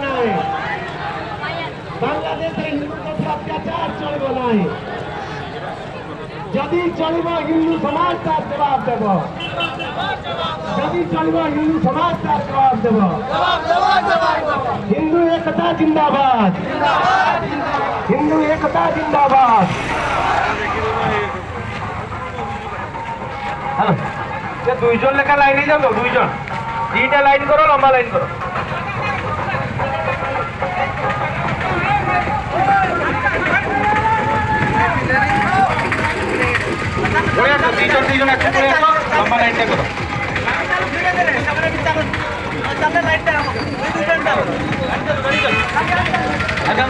নাই বাংলাদেশে হিন্দু প্রতি অত্যাচার চলব নাই যদি চলব হিন্দু সমাজ তার জবাব দেব যদি চলব হিন্দু সমাজ তার জবাব দেব হিন্দু একতা জিন্দাবাদ হিন্দু একতা জিন্দাবাদ হ্যালো দুইজন লেখা লাইনে যাও দুইজন দুইটা লাইন করো লম্বা লাইন করো দুইজন একসাথে লম্বা লাইনটা করো আচ্ছা